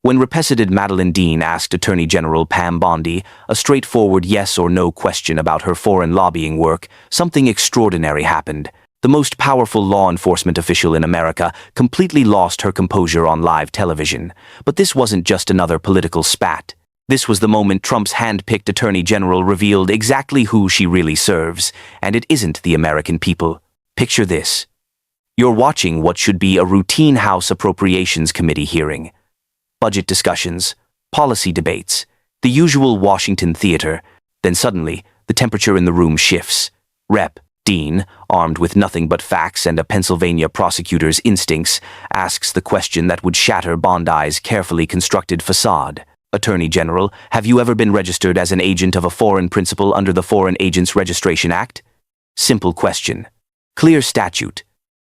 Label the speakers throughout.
Speaker 1: When repessited Madeleine Dean asked Attorney General Pam Bondi a straightforward yes or no question about her foreign lobbying work, something extraordinary happened. The most powerful law enforcement official in America completely lost her composure on live television. But this wasn't just another political spat. This was the moment Trump's hand-picked Attorney General revealed exactly who she really serves, and it isn't the American people. Picture this. You're watching what should be a routine House Appropriations Committee hearing. Budget discussions, policy debates, the usual Washington theater. Then suddenly, the temperature in the room shifts. Rep. Dean, armed with nothing but facts and a Pennsylvania prosecutor's instincts, asks the question that would shatter Bondi's carefully constructed facade. Attorney General, have you ever been registered as an agent of a foreign principal under the Foreign Agents Registration Act? Simple question. Clear statute.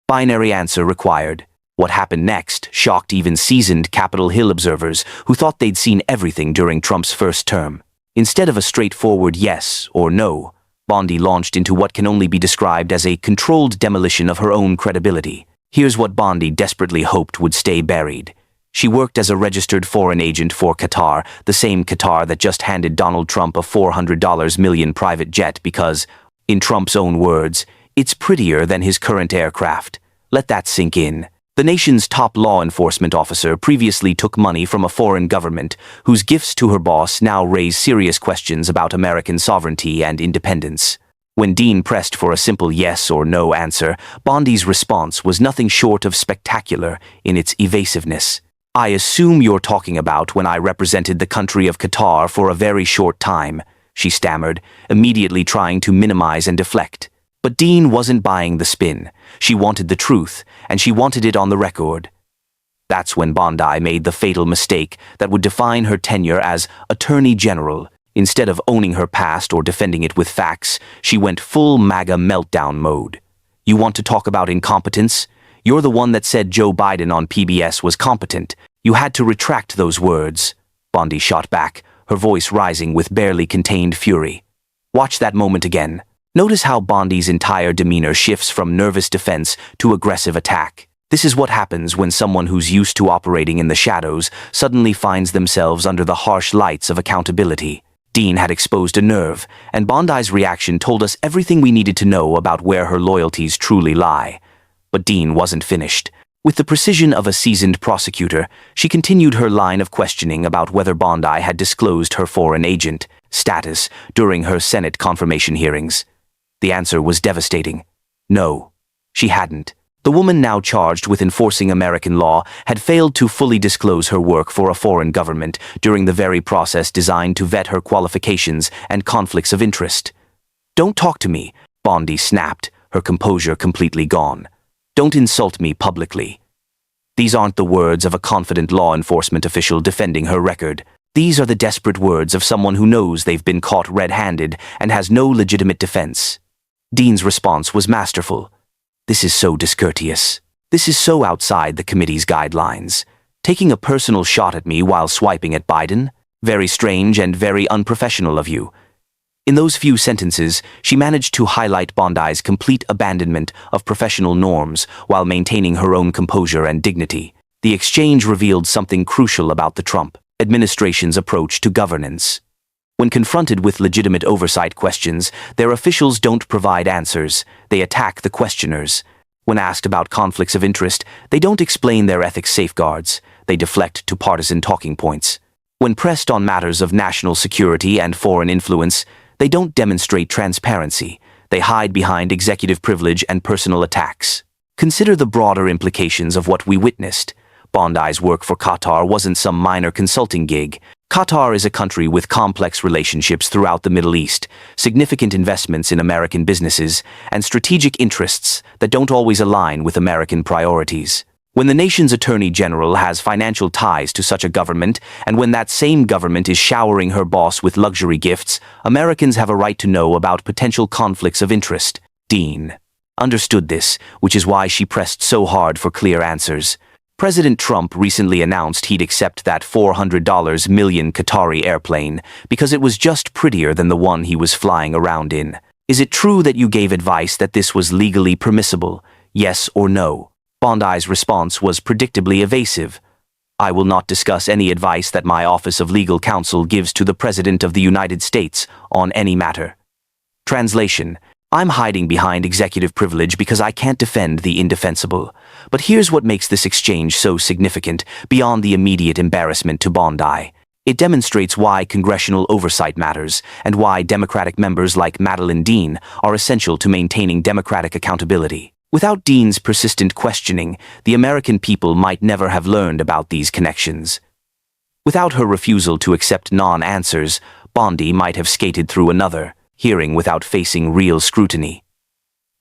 Speaker 1: Binary answer required. What happened next shocked even seasoned Capitol Hill observers who thought they'd seen everything during Trump's first term. Instead of a straightforward yes or no, Bondi launched into what can only be described as a controlled demolition of her own credibility. Here's what Bondi desperately hoped would stay buried. She worked as a registered foreign agent for Qatar, the same Qatar that just handed Donald Trump a $400 million private jet because, in Trump's own words, it's prettier than his current aircraft. Let that sink in. The nation's top law enforcement officer previously took money from a foreign government whose gifts to her boss now raise serious questions about American sovereignty and independence. When Dean pressed for a simple yes or no answer, Bondi's response was nothing short of spectacular in its evasiveness. I assume you're talking about when I represented the country of Qatar for a very short time, she stammered, immediately trying to minimize and deflect. But Dean wasn't buying the spin. She wanted the truth, and she wanted it on the record. That's when Bondi made the fatal mistake that would define her tenure as Attorney General. Instead of owning her past or defending it with facts, she went full MAGA meltdown mode. You want to talk about incompetence? You're the one that said Joe Biden on PBS was competent. You had to retract those words. Bondi shot back, her voice rising with barely contained fury. Watch that moment again. Notice how Bondi's entire demeanor shifts from nervous defense to aggressive attack. This is what happens when someone who's used to operating in the shadows suddenly finds themselves under the harsh lights of accountability. Dean had exposed a nerve, and Bondi's reaction told us everything we needed to know about where her loyalties truly lie. But Dean wasn't finished. With the precision of a seasoned prosecutor, she continued her line of questioning about whether Bondi had disclosed her foreign agent status during her Senate confirmation hearings. The answer was devastating. No, she hadn't. The woman now charged with enforcing American law had failed to fully disclose her work for a foreign government during the very process designed to vet her qualifications and conflicts of interest. Don't talk to me, Bondi snapped, her composure completely gone. Don't insult me publicly. These aren't the words of a confident law enforcement official defending her record. These are the desperate words of someone who knows they've been caught red-handed and has no legitimate defense. Dean's response was masterful. This is so discourteous. This is so outside the committee's guidelines. Taking a personal shot at me while swiping at Biden? Very strange and very unprofessional of you. In those few sentences, she managed to highlight Bondi's complete abandonment of professional norms while maintaining her own composure and dignity. The exchange revealed something crucial about the Trump administration's approach to governance. When confronted with legitimate oversight questions, their officials don't provide answers, they attack the questioners. When asked about conflicts of interest, they don't explain their ethics safeguards, they deflect to partisan talking points. When pressed on matters of national security and foreign influence, they don't demonstrate transparency, they hide behind executive privilege and personal attacks. Consider the broader implications of what we witnessed. Bondi's work for Qatar wasn't some minor consulting gig. Qatar is a country with complex relationships throughout the Middle East, significant investments in American businesses, and strategic interests that don't always align with American priorities. When the nation's Attorney General has financial ties to such a government, and when that same government is showering her boss with luxury gifts, Americans have a right to know about potential conflicts of interest. Dean understood this, which is why she pressed so hard for clear answers. President Trump recently announced he'd accept that $400 million Qatari airplane because it was just prettier than the one he was flying around in. Is it true that you gave advice that this was legally permissible? Yes or no? Bondi's response was predictably evasive. I will not discuss any advice that my Office of Legal Counsel gives to the President of the United States on any matter. Translation: I'm hiding behind executive privilege because I can't defend the indefensible. But here's what makes this exchange so significant, beyond the immediate embarrassment to Bondi. It demonstrates why congressional oversight matters, and why Democratic members like Madeleine Dean are essential to maintaining democratic accountability. Without Dean's persistent questioning, the American people might never have learned about these connections. Without her refusal to accept non-answers, Bondi might have skated through another hearing without facing real scrutiny.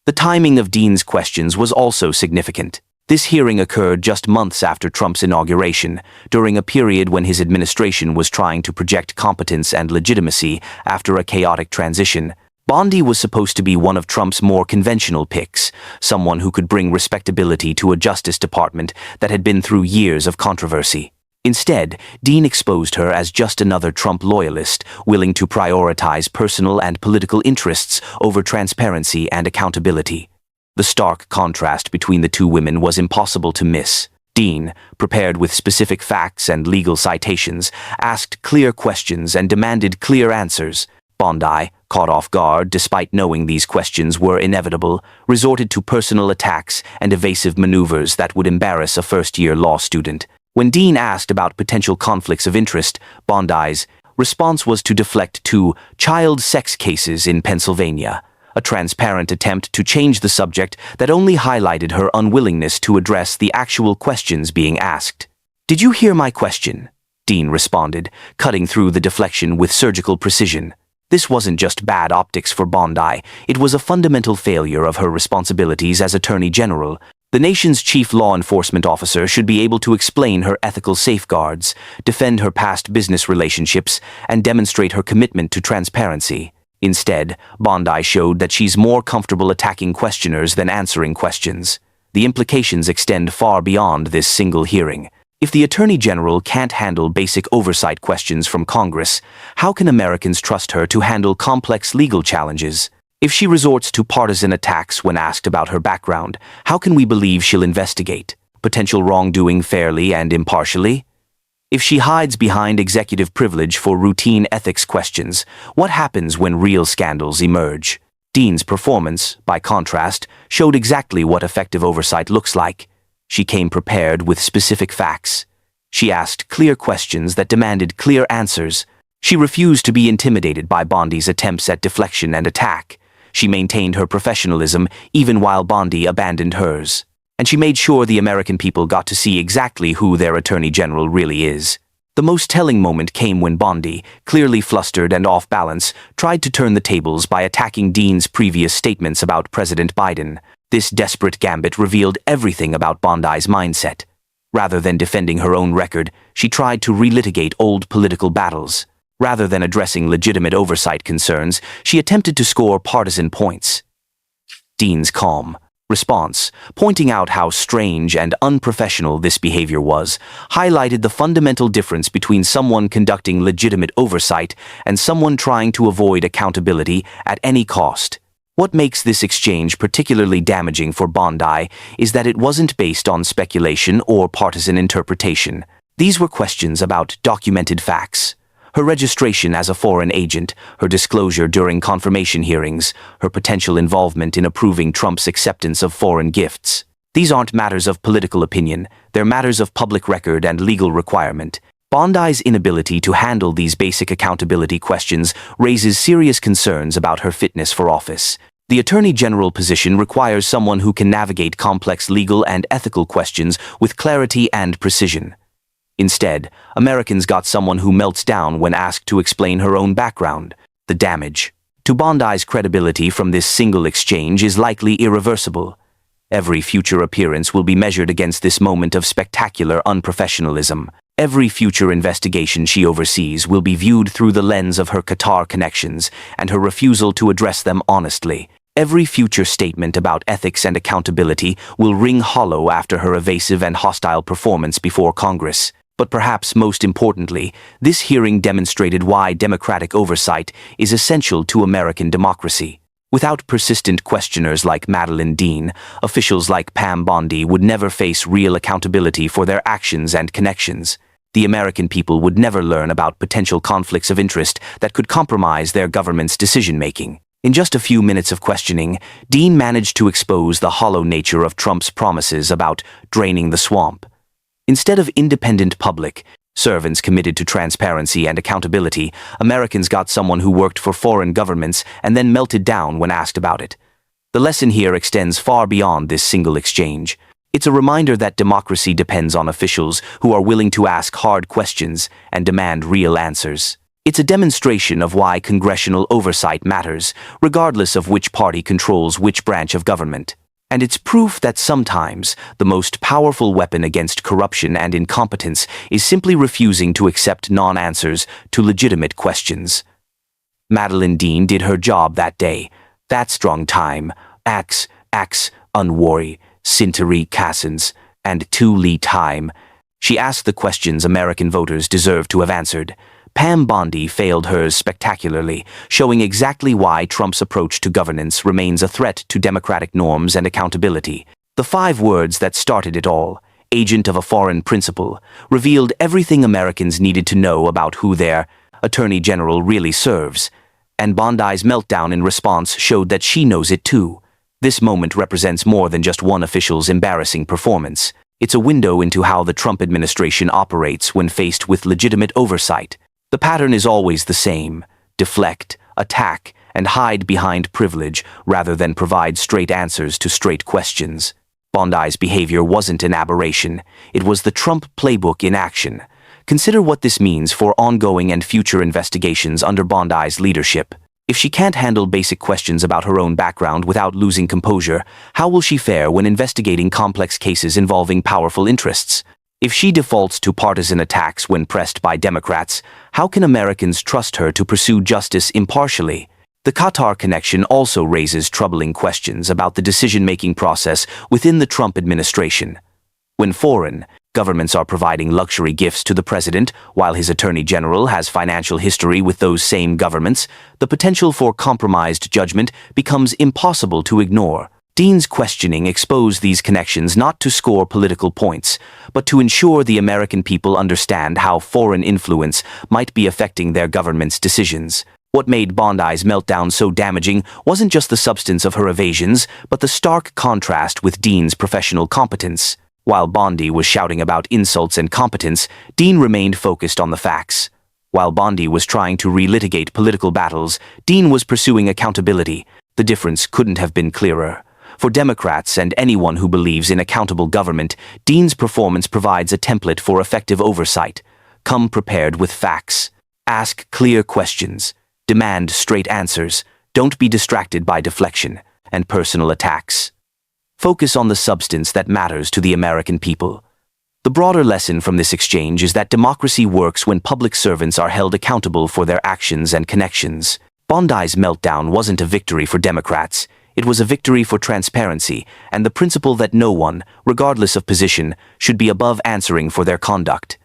Speaker 1: The timing of Dean's questions was also significant. This hearing occurred just months after Trump's inauguration, during a period when his administration was trying to project competence and legitimacy after a chaotic transition. Bondi was supposed to be one of Trump's more conventional picks, someone who could bring respectability to a Justice Department that had been through years of controversy. Instead, Dean exposed her as just another Trump loyalist, willing to prioritize personal and political interests over transparency and accountability. The stark contrast between the two women was impossible to miss. Dean, prepared with specific facts and legal citations, asked clear questions and demanded clear answers. Bondi, caught off guard despite knowing these questions were inevitable, resorted to personal attacks and evasive maneuvers that would embarrass a first-year law student. When Dean asked about potential conflicts of interest, Bondi's response was to deflect to child sex cases in Pennsylvania, a transparent attempt to change the subject that only highlighted her unwillingness to address the actual questions being asked. "Did you hear my question?" Dean responded, cutting through the deflection with surgical precision. This wasn't just bad optics for Bondi, it was a fundamental failure of her responsibilities as Attorney General. The nation's chief law enforcement officer should be able to explain her ethical safeguards, defend her past business relationships, and demonstrate her commitment to transparency. Instead, Bondi showed that she's more comfortable attacking questioners than answering questions. The implications extend far beyond this single hearing. If the Attorney General can't handle basic oversight questions from Congress, how can Americans trust her to handle complex legal challenges? If she resorts to partisan attacks when asked about her background, how can we believe she'll investigate potential wrongdoing fairly and impartially? If she hides behind executive privilege for routine ethics questions, what happens when real scandals emerge? Dean's performance, by contrast, showed exactly what effective oversight looks like. She came prepared with specific facts. She asked clear questions that demanded clear answers. She refused to be intimidated by Bondi's attempts at deflection and attack. She maintained her professionalism even while Bondi abandoned hers. And she made sure the American people got to see exactly who their Attorney General really is. The most telling moment came when Bondi, clearly flustered and off balance, tried to turn the tables by attacking Dean's previous statements about President Biden. This desperate gambit revealed everything about Bondi's mindset. Rather than defending her own record, she tried to relitigate old political battles. Rather than addressing legitimate oversight concerns, she attempted to score partisan points. Dean's calm response, pointing out how strange and unprofessional this behavior was, highlighted the fundamental difference between someone conducting legitimate oversight and someone trying to avoid accountability at any cost. What makes this exchange particularly damaging for Bondi is that it wasn't based on speculation or partisan interpretation. These were questions about documented facts. Her registration as a foreign agent, her disclosure during confirmation hearings, her potential involvement in approving Trump's acceptance of foreign gifts. These aren't matters of political opinion, they're matters of public record and legal requirement. Bondi's inability to handle these basic accountability questions raises serious concerns about her fitness for office. The Attorney General position requires someone who can navigate complex legal and ethical questions with clarity and precision. Instead, Americans got someone who melts down when asked to explain her own background. The damage to Bondi's credibility from this single exchange is likely irreversible. Every future appearance will be measured against this moment of spectacular unprofessionalism. Every future investigation she oversees will be viewed through the lens of her Qatar connections and her refusal to address them honestly. Every future statement about ethics and accountability will ring hollow after her evasive and hostile performance before Congress. But perhaps most importantly, this hearing demonstrated why democratic oversight is essential to American democracy. Without persistent questioners like Madeleine Dean, officials like Pam Bondi would never face real accountability for their actions and connections. The American people would never learn about potential conflicts of interest that could compromise their government's decision-making. In just a few minutes of questioning, Dean managed to expose the hollow nature of Trump's promises about draining the swamp. Instead of independent public servants committed to transparency and accountability, Americans got someone who worked for foreign governments and then melted down when asked about it. The lesson here extends far beyond this single exchange. It's a reminder that democracy depends on officials who are willing to ask hard questions and demand real answers. It's a demonstration of why congressional oversight matters, regardless of which party controls which branch of government. And it's proof that sometimes the most powerful weapon against corruption and incompetence is simply refusing to accept non-answers to legitimate questions. Madeleine Dean did her job that day. That strong time, ax, unworry, sinteri cassins, and to lee time. She asked the questions American voters deserve to have answered. Pam Bondi failed hers spectacularly, showing exactly why Trump's approach to governance remains a threat to democratic norms and accountability. The 5 words that started it all, agent of a foreign principal, revealed everything Americans needed to know about who their Attorney General really serves. And Bondi's meltdown in response showed that she knows it too. This moment represents more than just one official's embarrassing performance. It's a window into how the Trump administration operates when faced with legitimate oversight. The pattern is always the same: deflect, attack, and hide behind privilege rather than provide straight answers to straight questions. Bondi's behavior wasn't an aberration. It was the Trump playbook in action. Consider what this means for ongoing and future investigations under Bondi's leadership. If she can't handle basic questions about her own background without losing composure, how will she fare when investigating complex cases involving powerful interests? If she defaults to partisan attacks when pressed by Democrats, how can Americans trust her to pursue justice impartially? The Qatar connection also raises troubling questions about the decision-making process within the Trump administration. When foreign governments are providing luxury gifts to the president while his attorney general has financial history with those same governments, the potential for compromised judgment becomes impossible to ignore. Dean's questioning exposed these connections not to score political points, but to ensure the American people understand how foreign influence might be affecting their government's decisions. What made Bondi's meltdown so damaging wasn't just the substance of her evasions, but the stark contrast with Dean's professional competence. While Bondi was shouting about insults and competence, Dean remained focused on the facts. While Bondi was trying to relitigate political battles, Dean was pursuing accountability. The difference couldn't have been clearer. For Democrats and anyone who believes in accountable government, Dean's performance provides a template for effective oversight. Come prepared with facts. Ask clear questions. Demand straight answers. Don't be distracted by deflection and personal attacks. Focus on the substance that matters to the American people. The broader lesson from this exchange is that democracy works when public servants are held accountable for their actions and connections. Bondi's meltdown wasn't a victory for Democrats. It was a victory for transparency and the principle that no one, regardless of position, should be above answering for their conduct.